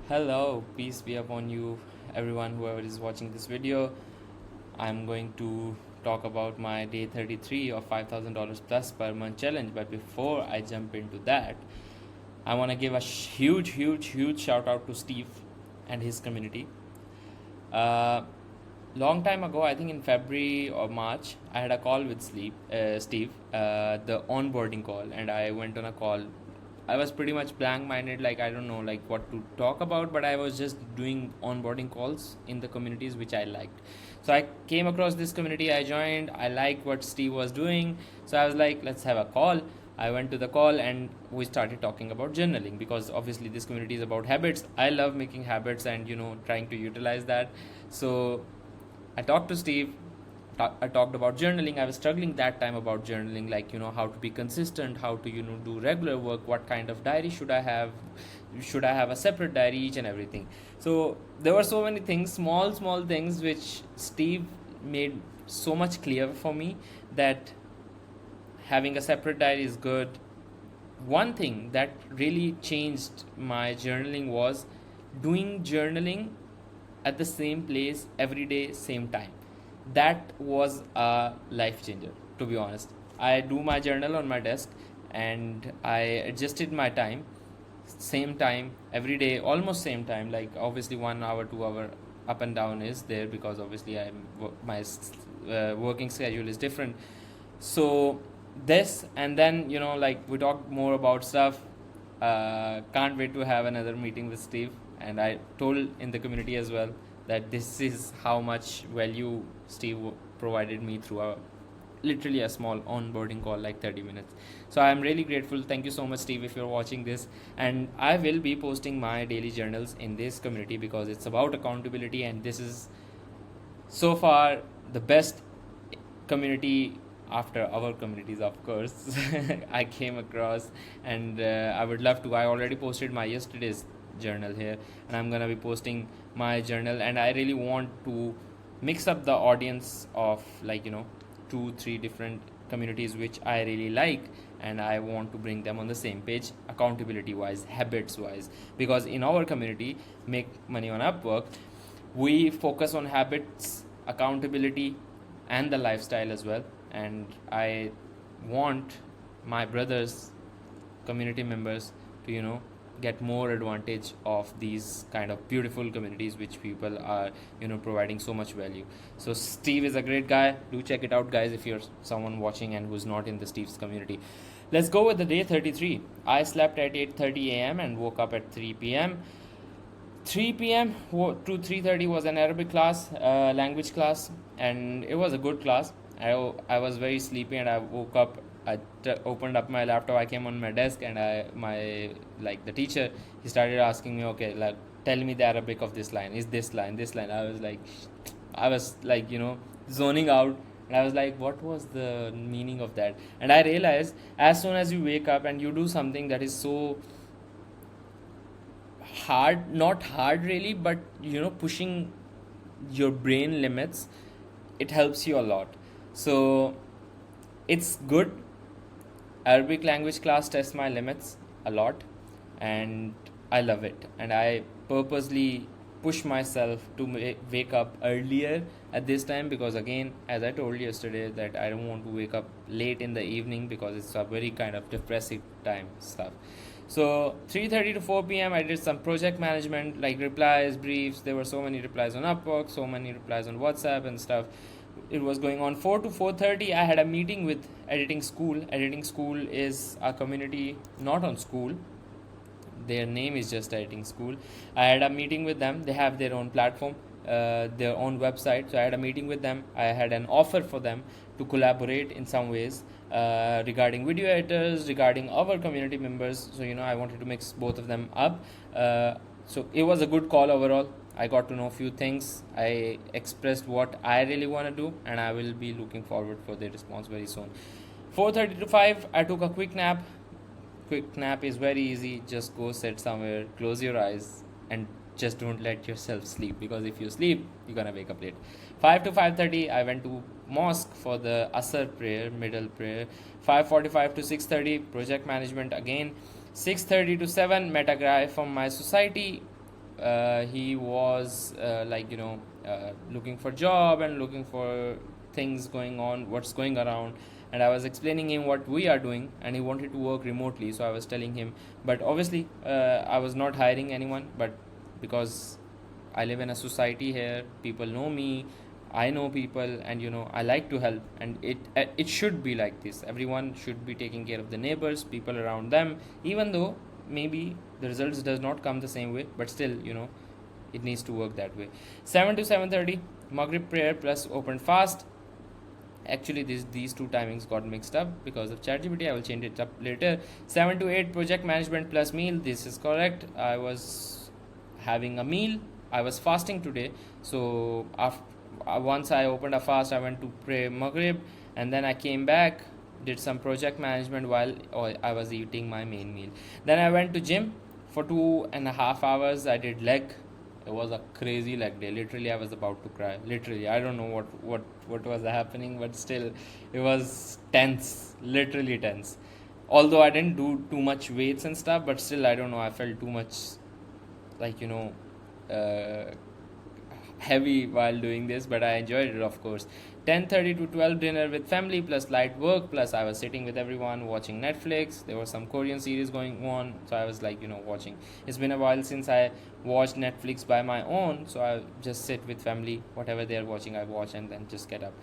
Hello, peace be upon you, everyone, whoever is watching this video. I'm going to talk about my day 33 of $5,000 plus per month challenge. But before I jump into that, I want to give a huge shout out to Steve and his community. Long time ago, I think in February or March, I had a call with Steve, the onboarding call, and I went on a call. I was pretty much blank-minded, like I don't know, like what to talk about, but I was just doing onboarding calls in the communities which I liked. So I came across this community, I joined, I liked what Steve was doing, so I was like, let's have a call. I went to the call and we started talking about journaling because obviously this community is about habits. I love making habits and trying to utilize that. So I talked to Steve. I talked about journaling. I was struggling that time about journaling, like how to be consistent, how to do regular work, what kind of diary should I have, should I have a separate diary, each and everything. So there were so many things, small things, which Steve made so much clear for me that having a separate diary is good. One thing that really changed my journaling was doing journaling at the same place every day, same time. That was a life changer, to be honest. I do my journal on my desk and I adjusted my time, same time every day, almost same time. Like obviously 1 hour, 2 hour up and down is there because obviously my working schedule is different. So this, and then like we talked more about stuff. Can't wait to have another meeting with Steve, and I told in the community as well that this is how much value Steve provided me through literally a small onboarding call, like 30 minutes. So I'm really grateful. Thank you so much, Steve, if you're watching this. And I will be posting my daily journals in this community because it's about accountability, and this is so far the best community after our communities, of course. I came across, and I would love to. I already posted my yesterday's journal here, and I'm gonna be posting my journal, and I really want to mix up the audience of 2-3 different communities which I really like, and I want to bring them on the same page, accountability wise, habits wise, because in our community, Make Money on Upwork, we focus on habits, accountability, and the lifestyle as well. And I want my brothers, community members, to get more advantage of these kind of beautiful communities which people are providing so much value. So Steve is a great guy. Do check it out, guys, if you're someone watching and who's not in the Steve's community. Let's go with the day 33. I slept at 8:30 a.m. and woke up at 3 p.m. 3 p.m. to 3:30 was an Arabic class, language class, and it was a good class. I was very sleepy and I woke up. I opened up my laptop. I came on my desk and the teacher, he started asking me, okay, like tell me the Arabic of this line. Is this line, this line? I was like zoning out. And I was like, what was the meaning of that? And I realized as soon as you wake up and you do something that is so hard, not hard really, but pushing your brain limits, it helps you a lot. So it's good. Arabic language class tests my limits a lot, and I love it. And I purposely push myself to wake up earlier at this time because, again, as I told you yesterday, that I don't want to wake up late in the evening because it's a very kind of depressive time stuff. So 3:30 to 4 p.m. I did some project management, like replies, briefs. There were so many replies on Upwork, so many replies on WhatsApp and stuff. It was going on. 4 to 4:30 I had a meeting with Editing Skool. Editing Skool is a community not on Skool. Their name is just Editing Skool. I had a meeting with them. They have their own platform, their own website. So I had a meeting with them. I had an offer for them to collaborate in some ways regarding video editors, regarding our community members. So I wanted to mix both of them up. So it was a good call overall. I got to know a few things. I expressed what I really want to do, and I will be looking forward for their response very soon. 4:30 to 5, I took a quick nap. Quick nap is very easy. Just go sit somewhere, close your eyes, and just don't let yourself sleep, because if you sleep, you're gonna wake up late. 5 to 5:30, I went to mosque for the Asr prayer, middle prayer. 5:45 to 6:30, project management again. 6:30 to 7, met a guy from my society he was looking for job and looking for things going on, what's going around. And I was explaining him what we are doing, and he wanted to work remotely, so I was telling him. But obviously I was not hiring anyone, but because I live in a society here, people know me, I know people, and I like to help, and it should be like this. Everyone should be taking care of the neighbors, people around them, even though maybe the results does not come the same way, but still it needs to work that way. 7 to 7:30 Maghrib prayer plus open fast. Actually these two timings got mixed up because of ChatGPT. I will change it up later. 7 to 8 project management plus meal. This is correct. I was having a meal. I was fasting today, so after once I opened a fast, I went to pray Maghrib, and then I came back, did some project management while I was eating my main meal. Then I went to gym for 2.5 hours. I did leg. It was a crazy leg day. Literally, I was about to cry. Literally, I don't know what was happening, but still, it was tense. Literally tense. Although I didn't do too much weights and stuff, but still, I don't know. I felt too much, like uh, heavy while doing this, but I enjoyed it, of course. 10:30 to 12 dinner with family plus light work, plus I was sitting with everyone watching Netflix. There was some Korean series going on, so I was watching. It's been a while since I watched Netflix by my own, so I just sit with family, whatever they are watching I watch, and then just get up.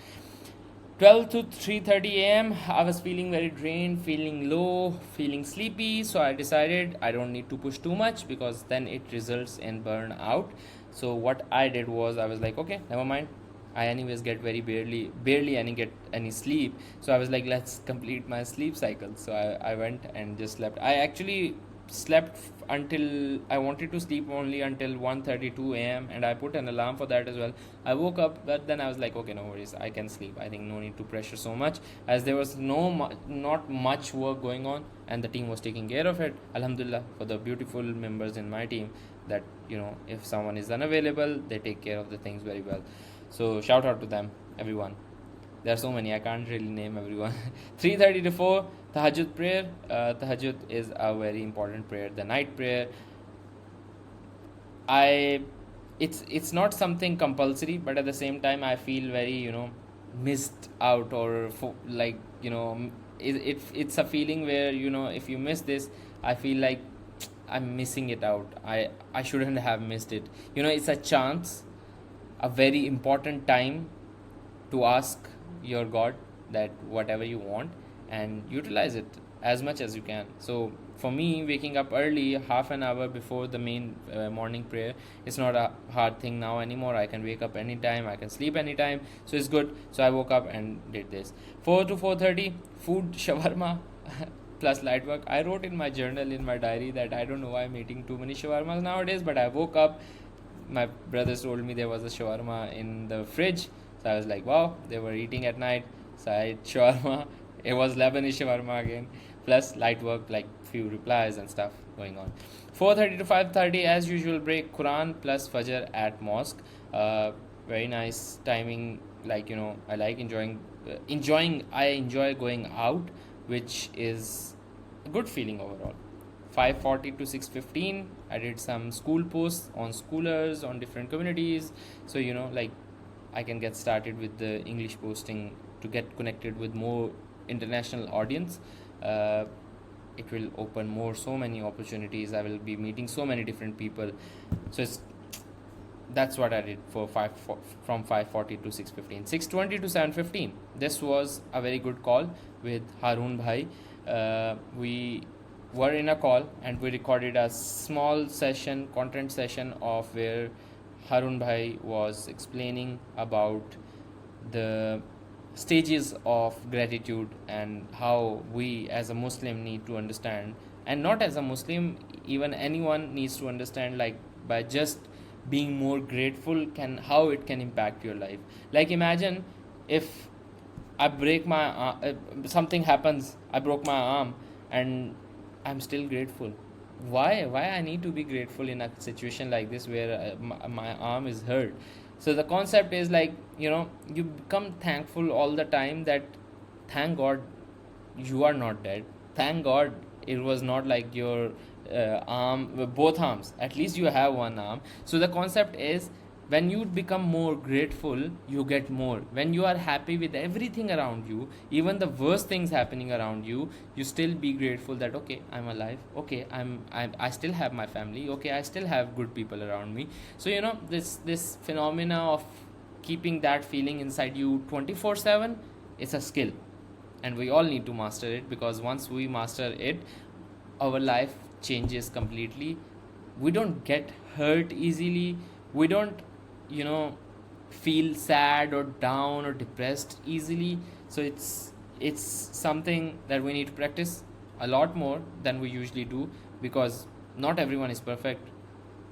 12 to 3:30 a.m. I was feeling very drained, feeling low, feeling sleepy, so I decided I don't need to push too much because then it results in burnout. So what I did was I was like, okay, never mind. I anyways get barely any sleep. So I was like, let's complete my sleep cycle. So I went and just slept. I actually slept until I wanted to sleep only until 1:32 a.m. and I put an alarm for that as well. I woke up, but then I was like, okay, no worries, I can sleep. I think no need to pressure so much, as there was not much work going on, and the team was taking care of it. Alhamdulillah for the beautiful members in my team, that if someone is unavailable, they take care of the things very well. So shout out to them, everyone. There are so many, I can't really name everyone. 3:30 to 4 tahajjud prayer. Tahajjud is a very important prayer, the night prayer. It's not something compulsory, but at the same time I feel very missed out, or it's a feeling where if you miss this, I feel like I'm missing it out. I shouldn't have missed it. It's a chance, a very important time to ask your God that whatever you want, and utilize it as much as you can. So for me, waking up early, half an hour before the main morning prayer, it's not a hard thing now anymore. I can wake up anytime, I can sleep anytime, so it's good. So I woke up and did this. 4 to 4:30 food, shawarma plus light work. I wrote in my journal, in my diary, that I don't know why I'm eating too many shawarmas nowadays, but I woke up, my brothers told me there was a shawarma in the fridge, so I was like, wow, they were eating at night, so I ate shawarma. It was Lebanese shawarma again, plus light work, like few replies and stuff going on. 4:30 to 5:30 as usual break, Quran plus Fajr at mosque. Very nice timing, I like I enjoy going out, which is a good feeling overall. 5:40 to 6:15 I did some Skool posts on schoolers, on different communities, so I can get started with the English posting to get connected with more international audience. It will open so many opportunities. I will be meeting so many different people, so that's what I did from 5:40 to 6:15. 6:20 to 7:15, this was a very good call with Harun Bhai. We were in a call and we recorded a small session, content session, of where Harun Bhai was explaining about the stages of gratitude and how we as a Muslim need to understand, and not as a Muslim, even anyone needs to understand, like by just being more grateful, how it can impact your life. Like imagine if I break my something happens, I broke my arm, and I'm still grateful. Why I need to be grateful in a situation like this where my arm is hurt? So the concept is you become thankful all the time, that thank God you are not dead, thank God it was not like your both arms. At least you have one arm. So the concept is, when you become more grateful, you get more. When you are happy with everything around you, even the worst things happening around you, you still be grateful that okay, I'm alive, okay, I still have my family, okay, I still have good people around me. So this phenomena of keeping that feeling inside you 24/7, it's a skill, and we all need to master it, because once we master it, our life changes completely. We don't get hurt easily. We don't feel sad or down or depressed easily. So it's something that we need to practice a lot more than we usually do, because not everyone is perfect.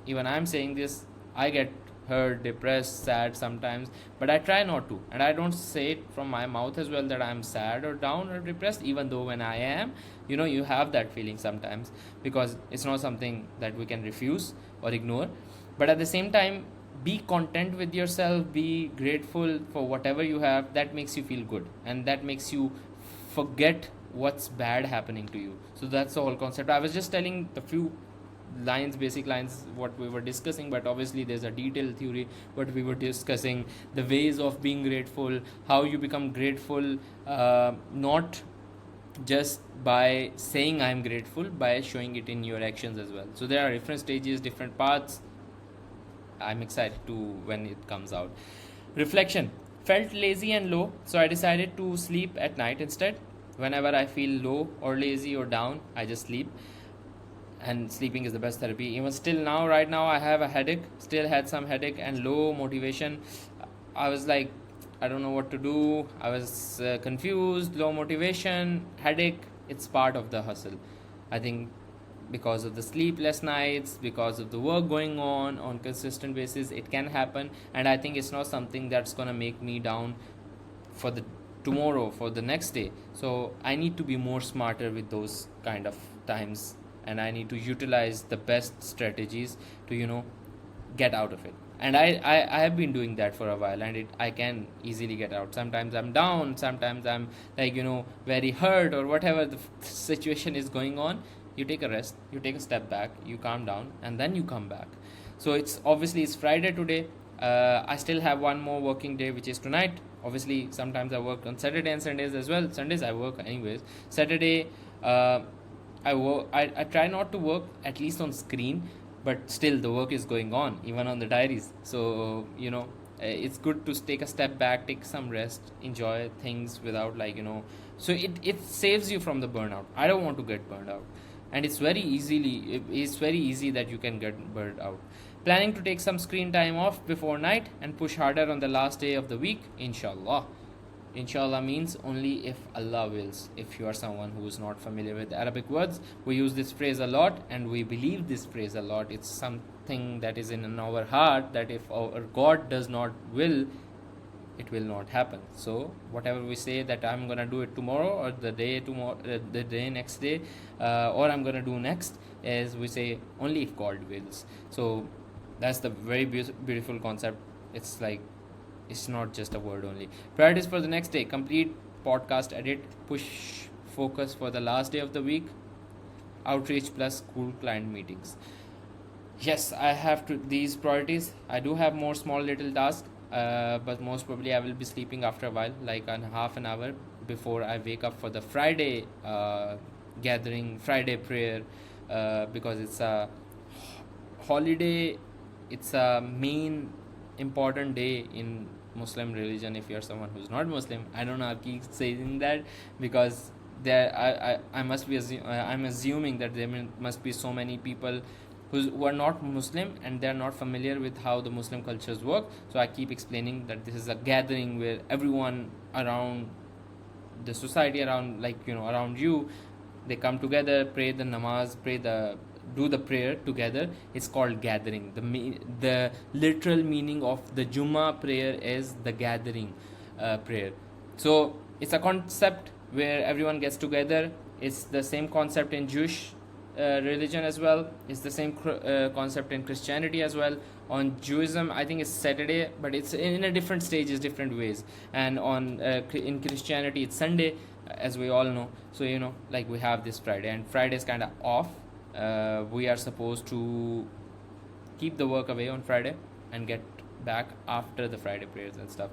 Even I'm saying this, I get hurt, depressed, sad sometimes, but I try not to, and I don't say it from my mouth as well that I'm sad or down or depressed, even though when I am, you have that feeling sometimes, because it's not something that we can refuse or ignore. But at the same time, be content with yourself, be grateful for whatever you have. That makes you feel good, and that makes you forget what's bad happening to you. So that's the whole concept. I was just telling the few basic lines what we were discussing, but obviously there's a detailed theory what we were discussing, the ways of being grateful, how you become grateful, not just by saying I'm grateful, by showing it in your actions as well. So there are different stages, different paths. I'm excited to when it comes out. Reflection. Felt lazy and low, so I decided to sleep at night instead. Whenever I feel low or lazy or down, I just sleep, and sleeping is the best therapy. Even still now, right now, I have a headache, still had some headache and low motivation. I was like, I don't know what to do. I was confused, low motivation, headache. It's part of the hustle. I think because of the sleepless nights, because of the work going on consistent basis, it can happen. And I think it's not something that's gonna make me down for the tomorrow, for the next day. So I need to be more smarter with those kind of times, and I need to utilize the best strategies to get out of it. And I have been doing that for a while, and I can easily get out. Sometimes I'm down, sometimes I'm like very hurt, or whatever the situation is going on. You take a rest, you take a step back, you calm down, and then you come back. So it's Friday today. I still have one more working day, which is tonight. Obviously sometimes I work on Saturday and Sundays as well. Sundays I work anyways. Saturday I try not to work, at least on screen, but still the work is going on, even on the diaries. So it's good to take a step back, take some rest, enjoy things without so it saves you from the burnout. I don't want to get burned out, and it's very easy that you can get burned out. Planning to take some screen time off before night and push harder on the last day of the week, inshallah. Inshallah means only if Allah wills. If you are someone who is not familiar with Arabic words, we use this phrase a lot, and we believe this phrase a lot. It's something that is in our heart, that if our God does not will, it will not happen. So whatever we say that I'm gonna do it tomorrow, or the day next day, or I'm gonna do next, is we say only if God wills. So that's the very beautiful concept. It's like, it's not just a word only. Priorities for the next day: complete podcast edit, push focus for the last day of the week, outreach plus Skool client meetings. Yes, I have these priorities. I do have more small little tasks, but most probably I will be sleeping after a while, like a half an hour before I wake up for the Friday gathering, Friday prayer, because it's a holiday. It's a main important day in Muslim religion. If you're someone who's not Muslim, I don't know, I keep saying that because I'm assuming that there must be so many people who are not Muslim, and they're not familiar with how the Muslim cultures work. So I keep explaining that this is a gathering where everyone around the society, around you, they come together, pray the namaz, do the prayer together. It's called gathering. The literal meaning of the Jummah prayer is the gathering prayer. So it's a concept where everyone gets together. It's the same concept in Jewish religion as well. It's the same concept in Christianity as well. On Judaism, I think it's Saturday, but it's in a different stages, different ways. And in Christianity, it's Sunday. as we all know. So like we have this Friday, and Friday is kind of off. We are supposed to keep the work away on Friday and get back after the Friday prayers and stuff.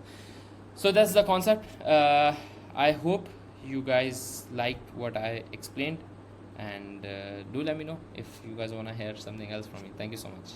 So that's the concept. I hope you guys liked what I explained, and do let me know if you guys want to hear something else from me. Thank you so much.